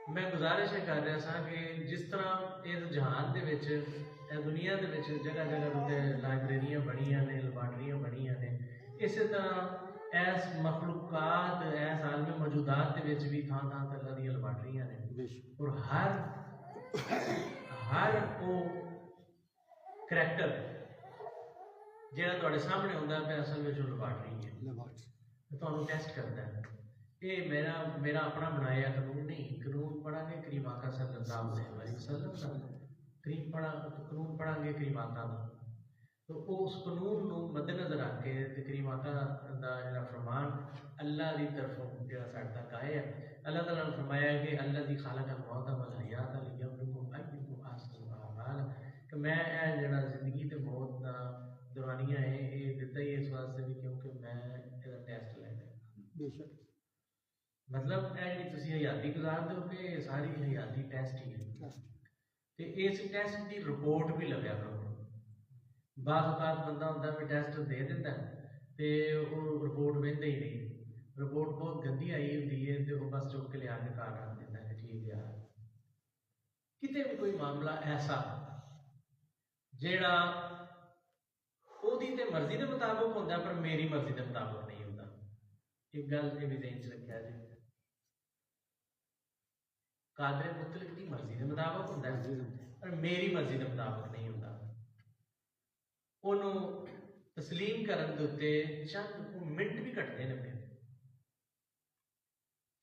मैं गुजारिश कर रहा था कि जिस तरह इस जहान के दुनिया के जगह जगह उत्ते लाइब्रेरियां बनिया ने, लैबार्टरियां बनिया ने, इस तरह ऐस मखलूकात ऐस आलमी मौजूदात के भी थां थां पर अल्लाह दी लैबार्टरियां ने। और हर वो करैक्टर जिहड़ा तुहाडे सामने आउंदा पिया असल विच लैबार्टरी है, तुहानूं टेस्ट करता है। ये मेरा अपना बनाया कानून नहीं, कानून पढ़ांगे करीब आका सल्लल्लाहु अलैहि वसल्लम का, कानून पढ़ांगे करीब आका का, तो उस कानून को मद्देनजर रख के करीब आका का जिहड़ा फरमान अल्लाह की तरफों जिहड़ा साडे तक आया, अल्लाह ताला ने फरमाया कि अल्लाज़ी खलक़ल मौत वल हयात लियब्लुवकुम अय्युकुम अहसनु अमला, कि मैं जिहड़ा जिंदगी ते मौत का दौरानिया है ये दिता ही इस वास्ते भी क्योंकि मैं इसका टेस्ट लेना है। बेशक मतलब जी हयाती गुजारते हो कि सारी हयाती टेस्ट ही है, तो इस टेस्ट की रिपोर्ट भी लग्या करो। बाज़ औकात बंदा होंदा भी टेस्ट दे दिंदा तो वो रिपोर्ट वेंदा ही नहीं, रिपोर्ट बहुत गंदी आई होंदी है तो वो बस चुक के लिया के घर रख दिंदा है, ठीक है यार। किते भी कोई मामला ऐसा जेड़ा ओदी ते मर्जी के मुताबिक होंदा पर मेरी मर्जी के मुताबिक नहीं होंदा, एक गल ये भी ज़हन च रखिया जी। कादर मुतलक की मर्जी के मुताबिक होंदा है पर मेरी मर्जी के मुताबिक नहीं होंदा। ਉਹਨੂੰ तस्लीम करन दे उत्ते चंद मिनट भी घटते ने पे,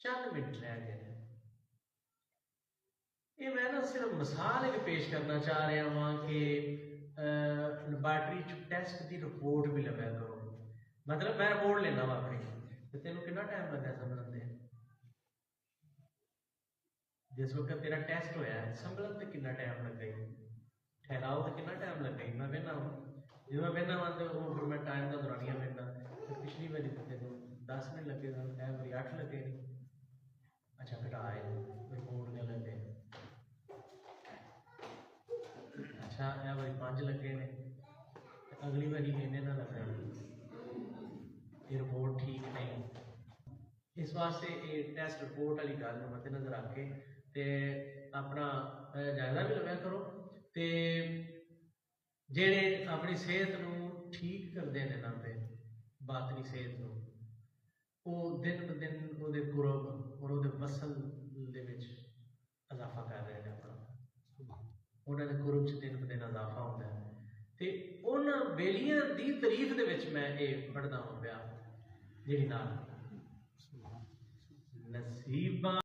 चंद मिनट रह गए ने। ये मैं ना सिर्फ मिसाल एक पेश करना चाह रहा वहाँ कि लैबार्टरी च टेस्ट की रिपोर्ट भी लगा करो। मतलब मैं रिपोर्ट लेना वा अपनी, तो तेन कितना टाइम लगा समझन दे, जिस वक्त तेरा टेस्ट होया संभलन ते कितना टाइम लग गई, ठहराओ तो कितना टाइम लग गई। मैं कहना जो मैं कहना वा तो फिर मैं टाइम का दौरानिया कहना तो पिछली बारी तेन 10 मिनट लगे सन, ऐ बारी 8 लगे नहीं। अच्छा घटा आए रिपोर्ट गलत है, अच्छा ऐ बारी 5 लगे ने, अगली बारी इन्ने ना लगना, ये रिपोर्ट ठीक नहीं। इस वास्ते ये टेस्ट रिपोर्ट वाली गल मद्देनजर रख के ते अपना जायजा भी लग्या करो, ते जेड़े अपनी सेहत नूं ठीक करते हैं ना पे बातनी सेहत नूं, वो दिन ब दिन उहदे कुरब और उहदे वसल दे विच इजाफा कर रहे हैं। अपना उन्होंने कुरब च दिन ब दिन इजाफा होता है, तो उन्होंने बेलियां की तारीफ दे विच मैं ये पढ़दा हां पिया जिहड़ी नाल नसीबा